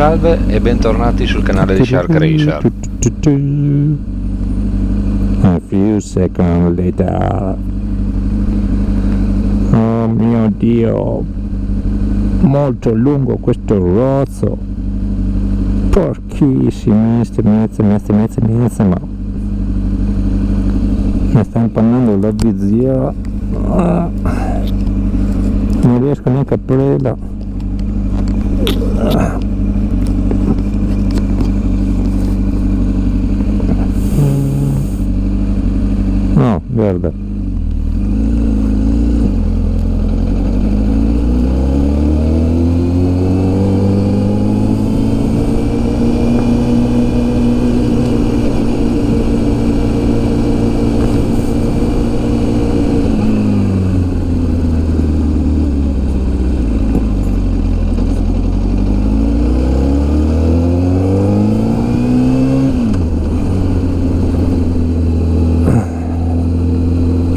salve e bentornati sul canale di Shark Racer. A few seconds later. Oh mio Dio, molto lungo questo rozzo, porchissimo, ma mi sta impannando la vizia, non riesco neanche a aprirla. No, guarda.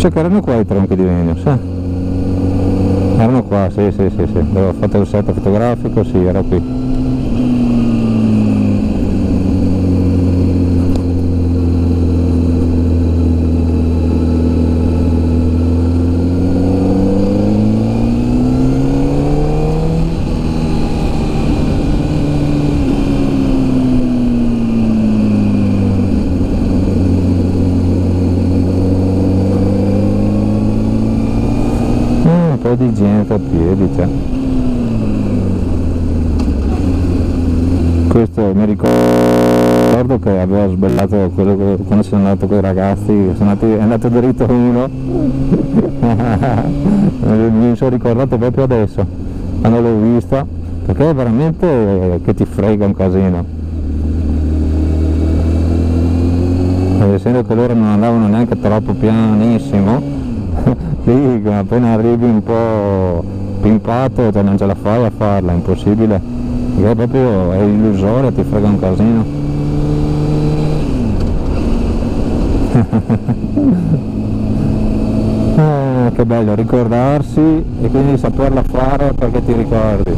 Che erano qua i tronchi di legno, sì? Erano qua, sì, avevo fatto il set fotografico, sì, era qui. Di gente a piedi, cioè. Questo mi ricordo che avevo sbagliato quello quando sono andato con i ragazzi, è andato dritto uno. Mi sono ricordato proprio adesso quando l'ho vista, perché è veramente che ti frega un casino, ed essendo che loro non andavano neanche troppo pianissimo. Lì appena arrivi un po' pimpato, cioè non ce la fai a farla, è impossibile, perché proprio è illusoria, ti frega un casino. Che bello ricordarsi e quindi saperla fare perché ti ricordi.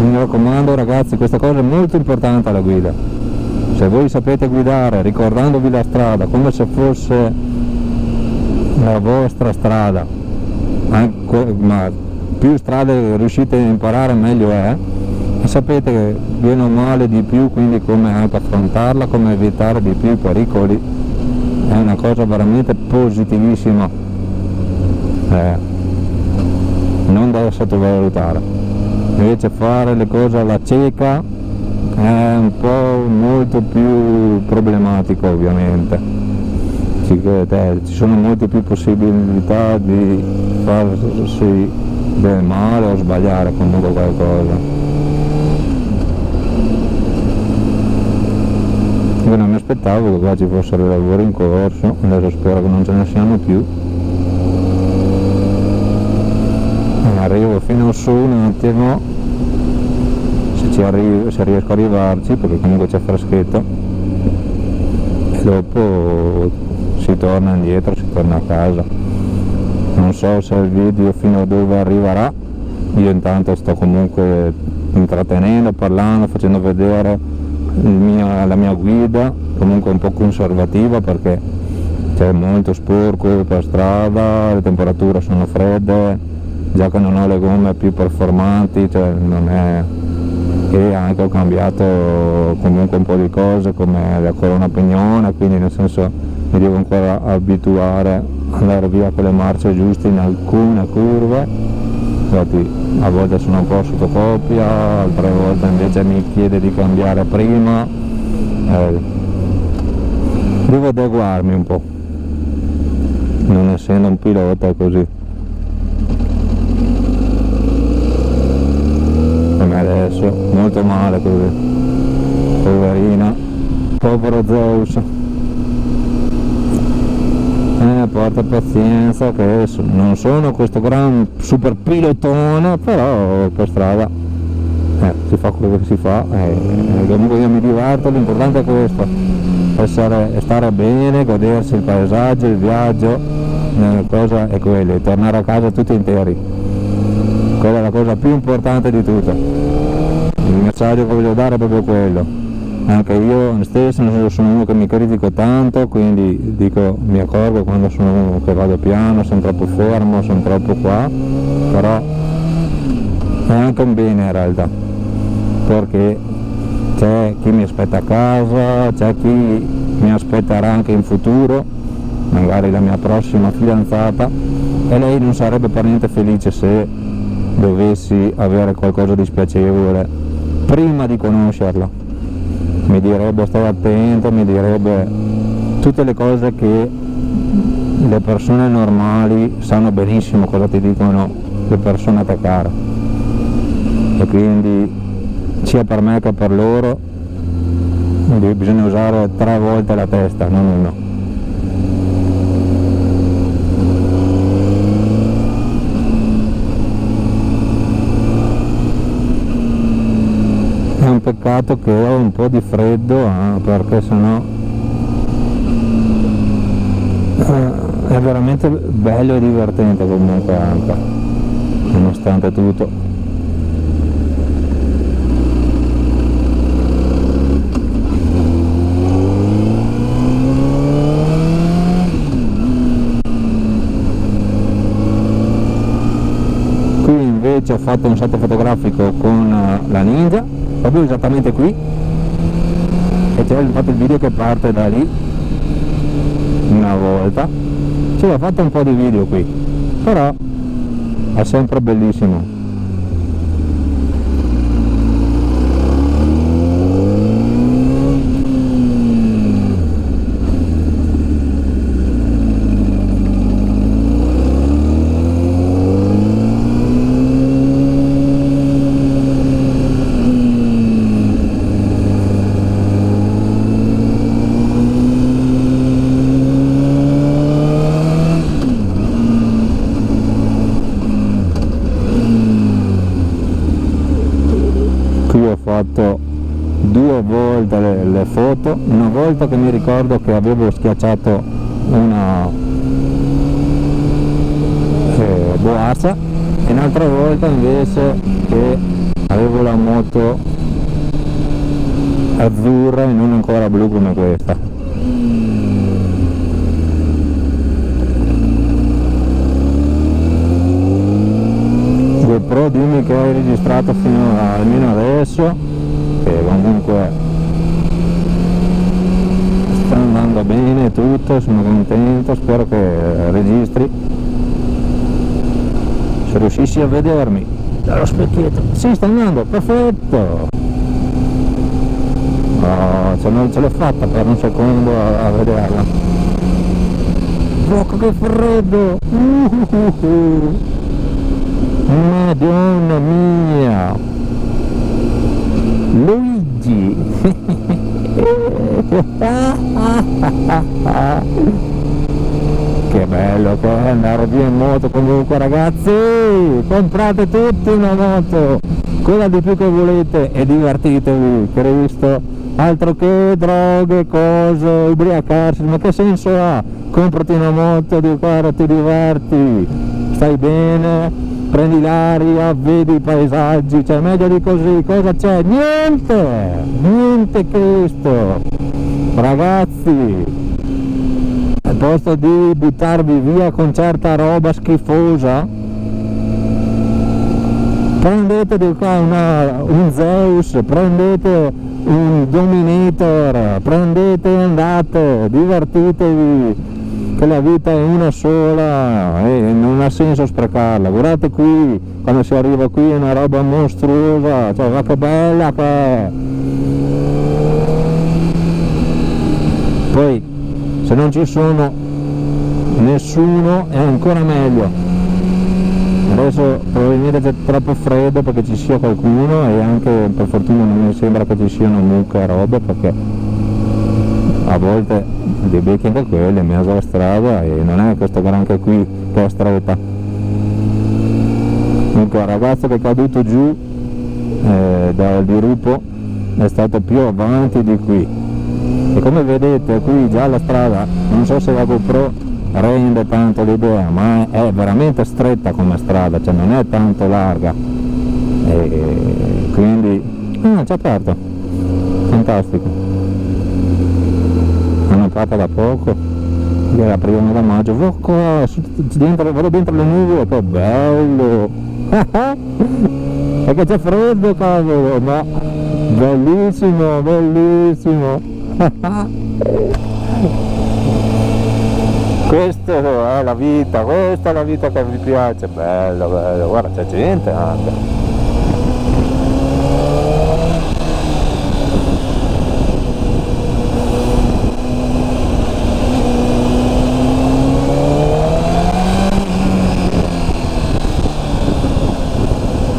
Mi raccomando ragazzi, questa cosa è molto importante alla guida. Se voi sapete guidare ricordandovi la strada come se fosse la vostra strada, ma più strade riuscite a imparare meglio è, e sapete che bene o male di più, quindi come anche affrontarla, come evitare di più i pericoli, è una cosa veramente positivissima, non da sottovalutare. Invece fare le cose alla cieca è un po' molto più problematico, ovviamente. Ci sono molte più possibilità di farsi del male o sbagliare comunque qualcosa. Io non mi aspettavo che qua ci fossero lavori in corso, adesso spero che non ce ne siano più. Arrivo fino su un attimo, se riesco a arrivarci, perché comunque c'è freschetto, e dopo si torna indietro, si torna a casa. Non so se il video fino a dove arriverà, io intanto sto comunque intrattenendo, parlando, facendo vedere la mia guida, comunque un po' conservativa perché c'è molto sporco per strada, le temperature sono fredde, già che non ho le gomme più performanti, cioè non è... E anche ho cambiato comunque un po' di cose come la corona pignone, quindi nel senso mi devo ancora abituare ad andare via con le marce giuste in alcune curve, infatti a volte sono un po' sotto coppia, altre volte invece mi chiede di cambiare prima, devo adeguarmi un po', non essendo un pilota è così. Adesso molto male così, poverina, povero Zeus, porta pazienza che non sono questo gran super pilotone, però per strada si fa quello che si fa, comunque io mi diverto, l'importante è questo, stare bene, godersi il paesaggio, il viaggio, la cosa è quella, tornare a casa tutti interi. quella è la cosa più importante di tutto. Il messaggio che voglio dare è proprio quello. Anche io stesso sono uno che mi critico tanto, quindi dico, mi accorgo quando sono che vado piano, sono troppo fermo, sono troppo qua, però è anche un bene in realtà, perché c'è chi mi aspetta a casa, c'è chi mi aspetterà anche in futuro, magari la mia prossima fidanzata, e lei non sarebbe per niente felice se dovessi avere qualcosa di spiacevole prima di conoscerla. Mi direbbe stai attento, mi direbbe tutte le cose che le persone normali sanno benissimo cosa ti dicono le persone a te care, e quindi sia per me che per loro bisogna usare 3 volte la testa, non uno. È un peccato che ho un po' di freddo, perché sennò è veramente bello e divertente comunque anche, nonostante tutto. Qui invece ho fatto un salto fotografico con la Ninja, proprio esattamente qui, e c'è fatto il video che parte da lì una volta. Sì, ho fatto un po' di video qui, però è sempre bellissimo. Ho fatto 2 volte le foto, una volta che mi ricordo che avevo schiacciato una boassa, e un'altra volta invece che avevo la moto azzurra e non ancora blu come questa. GoPro, dimmi che hai registrato fino almeno adesso, che comunque sta andando bene tutto, sono contento, spero che registri. Se riuscissi a vedermi dallo specchietto, sì, sta andando, perfetto. No, ce l'ho fatta per un secondo a vederla. Ecco che freddo! Madonna mia, Luigi. Che bello che è andare via in moto. Comunque ragazzi, comprate tutti una moto, quella di più che volete, e divertitevi, Cristo, altro che droghe, cose, ubriacarsi, ma che senso ha? Comprati una moto, ti diverti, stai bene, prendi l'aria, vedi i paesaggi, cioè meglio di così, cosa c'è? Niente Cristo! Ragazzi, al posto di buttarvi via con certa roba schifosa, prendete di qua un Zeus, prendete un Dominator, prendete e andate, divertitevi, che la vita è una sola e non ha senso sprecarla. Guardate qui, quando si arriva qui è una roba mostruosa, cioè ma che bella che è. Poi se non ci sono nessuno è ancora meglio. Adesso probabilmente c'è troppo freddo perché ci sia qualcuno, e anche per fortuna non mi sembra che ci siano mucche e robe, perché a volte dei becchi anche quelli in mezzo alla strada, e non è questo granché qui che è stretta. Comunque il ragazzo che è caduto giù dal dirupo è stato più avanti di qui, e come vedete qui già la strada, non so se la GoPro rende tanto l'idea, ma è veramente stretta come strada, cioè non è tanto larga, e quindi c'è aperto, fantastico, hanno aperto da poco, era prima da maggio, vado dentro le nuvole e poi bello. Perché c'è freddo, cavolo, ma bellissimo, bellissimo. Questa è la vita, questa è la vita che mi piace, bello, bello, guarda c'è gente anche.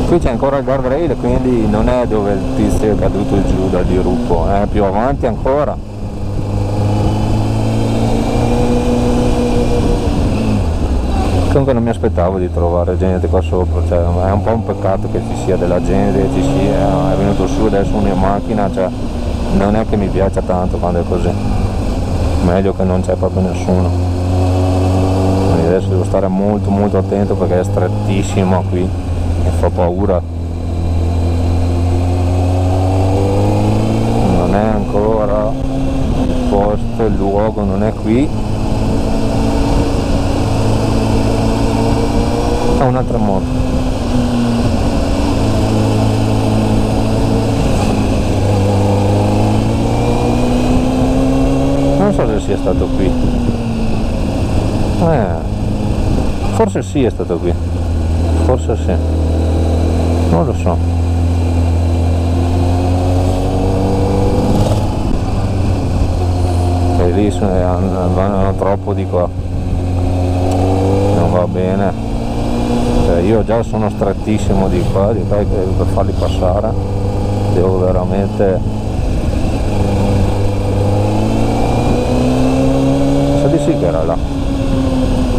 Qui c'è ancora il guardrail, quindi non è dove il tizio è caduto giù dal diruppo, è più avanti ancora. Comunque non mi aspettavo di trovare gente qua sopra, cioè è un po' un peccato che ci sia della gente, che ci sia, è venuto su adesso una macchina, cioè non è che mi piaccia tanto quando è così, meglio che non c'è proprio nessuno. Quindi adesso devo stare molto molto attento perché è strettissimo qui e fa paura. Non è ancora il posto, il luogo non è qui. Ah, un'altra moto. Non so se sia stato qui. Forse sì è stato qui. Forse sì. Non lo so. E lì vanno troppo di qua. Non va bene. Cioè, io già sono strettissimo di qua per farli passare. Devo veramente. Sa di sì che era là.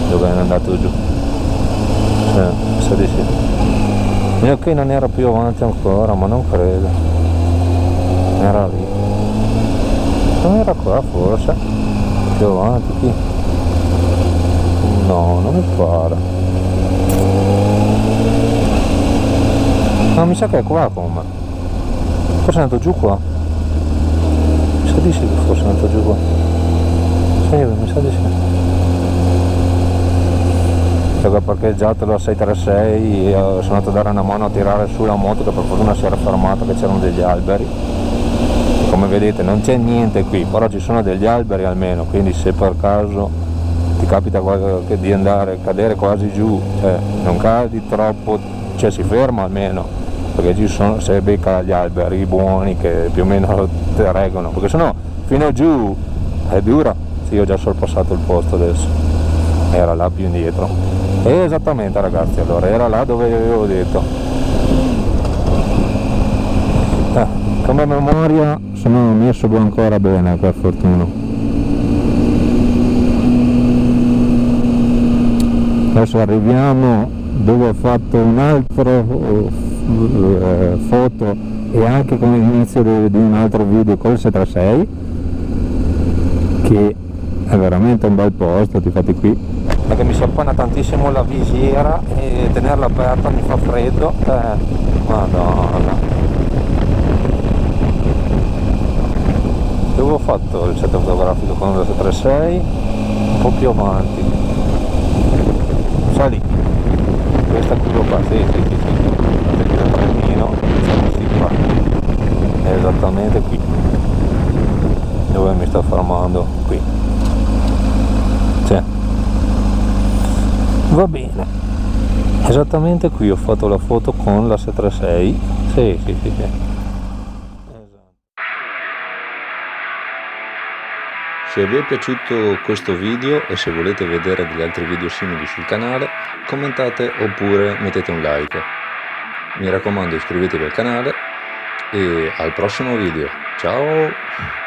Dove è andato giù. Sa di sì. Mio che non era più avanti ancora, ma non credo. Era lì. Non era qua forse? Più avanti qui? No, non mi pare. No, mi sa che è qua come. Forse è andato giù qua. Mi sa di sì che forse è andato giù qua. Sì, mi sa di sì. Che ho parcheggiato la 636 e sono andato a dare una mano a tirare su la moto, che per fortuna si era fermata, che c'erano degli alberi e come vedete non c'è niente qui, però ci sono degli alberi almeno, quindi se per caso ti capita di andare a cadere quasi giù, cioè non cadi troppo, cioè si ferma almeno, perché ci sono, se becca gli alberi buoni che più o meno ti reggono, perché sennò fino giù è dura. Sì, ho già sorpassato il posto adesso, era là più indietro. Esattamente ragazzi, allora era là dove vi avevo detto. Come memoria sono messo ancora bene, per fortuna. Adesso arriviamo dove ho fatto un altro foto e anche come inizio di un altro video col 736, che è veramente un bel posto, infatti qui. Perché mi si appena tantissimo la visiera e tenerla aperta mi fa freddo, madonna. Dove ho fatto il set fotografico con la 736? Un po' più avanti. Sa lì. Questa qui qua, sì. Vedete il trenino, siamo qua. È esattamente qui. Dove mi sto fermando? Qui. Sì. Va bene, esattamente qui ho fatto la foto con la 736. Sì. Esatto. Se vi è piaciuto questo video e se volete vedere degli altri video simili sul canale, commentate oppure mettete un like. Mi raccomando, iscrivetevi al canale e al prossimo video. Ciao!